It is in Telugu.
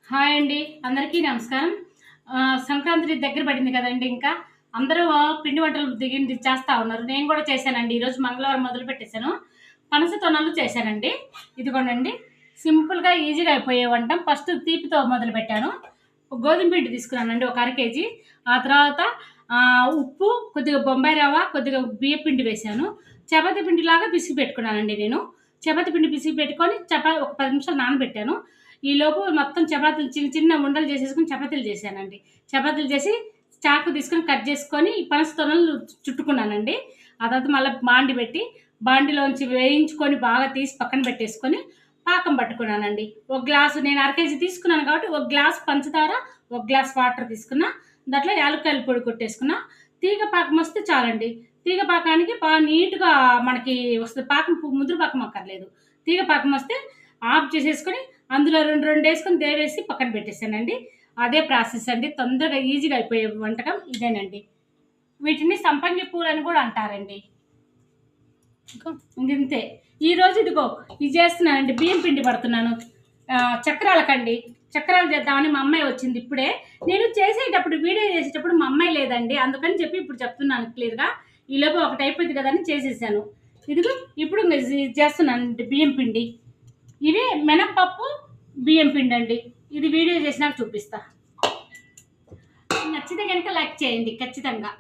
హాయ్ అండి. అందరికీ నమస్కారం. సంక్రాంతి దగ్గర పడింది కదండీ ఇంకా. అందరూ పిండి వంటలు చేస్తా ఉన్నారు. నేను కూడా చేశానండి. ఈరోజు మంగళవారం మొదలుపెట్టేసాను. పనస తొనలు చేశానండి. ఇదిగోండండి సింపుల్‌గా, ఈజీగా అయిపోయే వంట. ఫస్ట్ తీపితో మొదలుపెట్టాను. గోధుమ పిండి తీసుకున్నానండి ఒక అర కేజీ. ఆ తర్వాత ఉప్పు, కొద్దిగా బొంబాయి రవ్వ, కొద్దిగా బియ్యపిండి వేశాను. చపాతీ పిండిలాగా పిసికి పెట్టుకున్నానండి నేను. చపాతీ పిండి పిసికి పెట్టుకొని ఒక 10 నిమిషాలు నానబెట్టాను. ఈలోపు మొత్తం చపాతీలు చిన్న చిన్న ఉండలు చేసేసుకొని చపాతీలు చేశానండి. చపాతీలు చేసి చాకు తీసుకొని కట్ చేసుకొని ఈ పనస తొనలు చుట్టుకున్నానండి. ఆ తర్వాత మళ్ళా బాండి పెట్టి బాండిలోంచి వేయించుకొని బాగా తీసి పక్కన పెట్టేసుకొని పాకం పట్టుకున్నానండి. ఒక గ్లాసు నేను అర కేజీ తీసుకున్నాను కాబట్టి ఒక గ్లాస్ పంచదార, ఒక గ్లాస్ వాటర్ తీసుకున్నా. దాంట్లో యాలక్కాయల పొడి కొట్టేసుకున్నా. తీగ పాకం వస్తే చాలండి. తీగ పాకానికి బాగా నీట్‌గా మనకి వస్తది. పాకం ముదురు పాకం అక్కర్లేదు. తీగ పాకం వస్తే ఆఫ్ చేసేసుకొని అందులో 2 ఏసుకొని దేవేసి పక్కన పెట్టేసానండి. అదే ప్రాసెస్ అండి. తొందరగా ఈజీగా అయిపోయే వంటకం ఇదేనండి. వీటిని సంపంగి పూలని గూడా అంటారండి. ఇంగింతే. ఈరోజు ఇదిగో ఇది చేస్తున్నానండి. బియ్యం పిండి పడుతున్నాను. చక్రాలకండి. చక్రాలు చేద్దామని మా అమ్మాయి వచ్చింది ఇప్పుడే. నేను చేసేటప్పుడు వీడియో చేసేటప్పుడు మా అమ్మాయి లేదండి. అందుకని చెప్పి ఇప్పుడు చెప్తున్నాను క్లియర్‌గా. ఈలోపు ఒకటి అయిపోద్ది కదా అని చేసేసాను. ఇదిగో ఇప్పుడు ఇది చేస్తున్నానండి బియ్యం పిండి. ఇవి మినపప్పు, బియ్యం పిండండి. ఇది వీడియో చేసినాక చూపిస్తా. నచ్చితే గనుక లైక్ చేయండి ఖచ్చితంగా.